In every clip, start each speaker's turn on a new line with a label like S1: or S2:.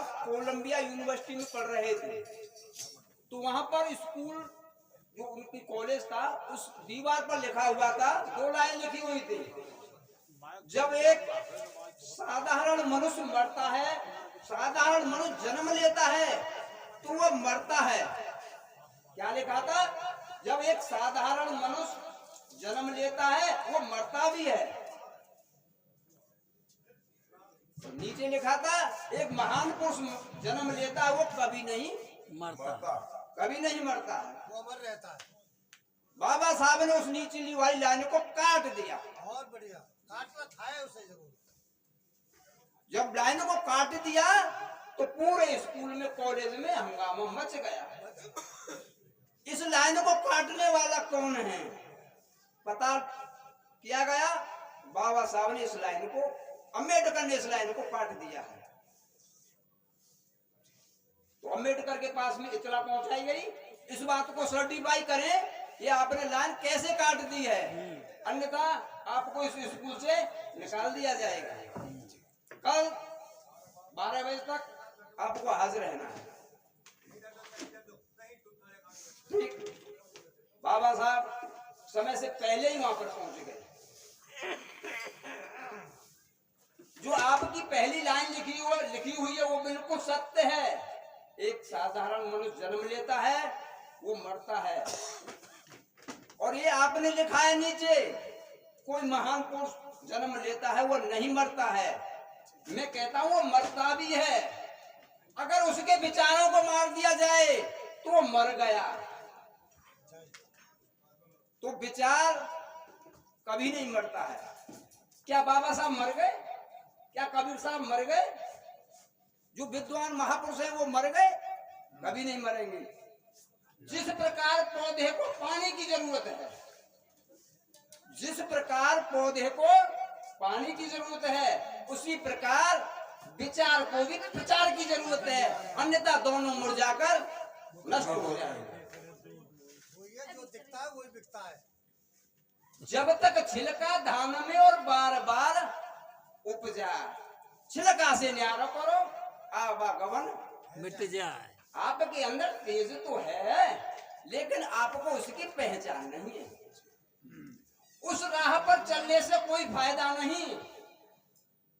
S1: साहब Colombia university में पढ़ रहे थे, तो वहां पर स्कूल जो उनकी कॉलेज था उस दीवार पर लिखा हुआ था, 2 लाइन लिखी हुई थी, जब एक साधारण मनुष्य मरता है, साधारण मनुष्य जन्म लेता है तो वह मरता है। क्या लिखा था? जब एक साधारण मनुष्य जन्म लेता है वो मरता भी है। नीचे लिखा था एक महान पुरुष जन्म लेता है वो कभी नहीं
S2: मरता,
S1: कभी नहीं मरता है,
S3: वो अमर रहता है।
S1: बाबा साहब ने उस नीचे वाली लाइन को काट दिया।
S3: बहुत बढ़िया, काटना था है उसे जरूर।
S1: जब लाइन को काट दिया तो पूरे स्कूल में कॉलेज में हंगामा मच गया। इस लाइन को काटने वाला कौन है पता किया गया? बाबा साहब ने इस लाइन को, अम्बेडकर ने इस लाइन को काट दिया है। तो अम्बेडकर के पास में इतला पहुंचाई गई, इस बात को सर्टिफाई करें ये आपने लाइन कैसे काट दी है, अन्यथा आपको इस स्कूल से निकाल दिया जाएगा। कल 12 बजे तक आपको हाजिर रहना है। ठीक, बाबा साहब समय से पहले ही वहां पर पहुंच गए। जो आपकी पहली लाइन लिखी हुई है वो बिल्कुल सत्य है। एक साधारण मनुष्य जन्म लेता है वो मरता है, और ये आपने लिखा है नीचे कोई महान पुरुष जन्म लेता है वो नहीं मरता है। मैं कहता हूं वो मरता भी है। अगर उसके विचारों को मार दिया जाए तो वो मर गया। तो विचार कभी नहीं मरता है। क्या बाबा साहब मर गए? क्या कबीर साहब मर गए? जो विद्वान महापुरुष है वो मर गए? कभी नहीं मरेंगे। जिस प्रकार पौधे को पानी की जरूरत है, जिस प्रकार पौधे को पानी की जरूरत है, उसी प्रकार विचार को भी प्रचार की जरूरत है, अन्यथा दोनों मुरझाकर नष्ट हो जाएंगे।
S3: जो दिखता है वही बिकता है।
S1: जब तक छिलका धान में और बार बार उपजा, छिलका से न्यारा करो आवागमन
S2: मिट जाए।
S1: आपके अंदर तेज तो है लेकिन आपको उसकी पहचान नहीं है। उस राह पर चलने से कोई फायदा नहीं।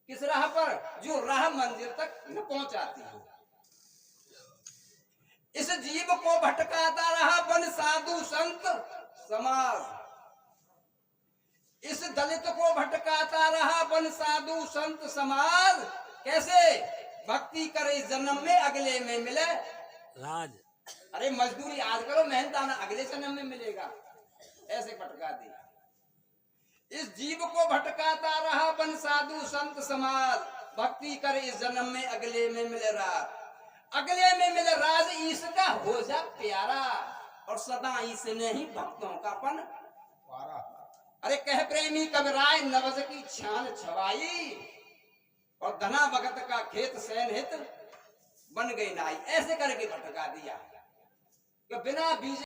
S1: किस राह पर? जो राह मंजिल तक न पहुंचाती हो। इस जीव को भटकाता रहा वन साधु संत समाज, इस दलित को भटकाता रहा वन साधु संत समाज। कैसे? भक्ति करे जन्म में अगले में मिले
S2: राज।
S1: अरे मजदूरी आज करो, मेहनत आना अगले जन्म में मिलेगा, ऐसे भटका दिया। इस जीव को भटकाता रहा वन साधु संत समाज, भक्ति करे इस जन्म में अगले में मिले राज। अगले में मिले राज ईश का हो जा प्यारा, और सदा ईश ने ही भक्तों का पन पारा। अरे कह प्रेमी कबीराय नवज की छान छवाई, और धना भगत का खेत सैन हित बन गई नाई। ऐसे करके भटका दिया कि बिना बीज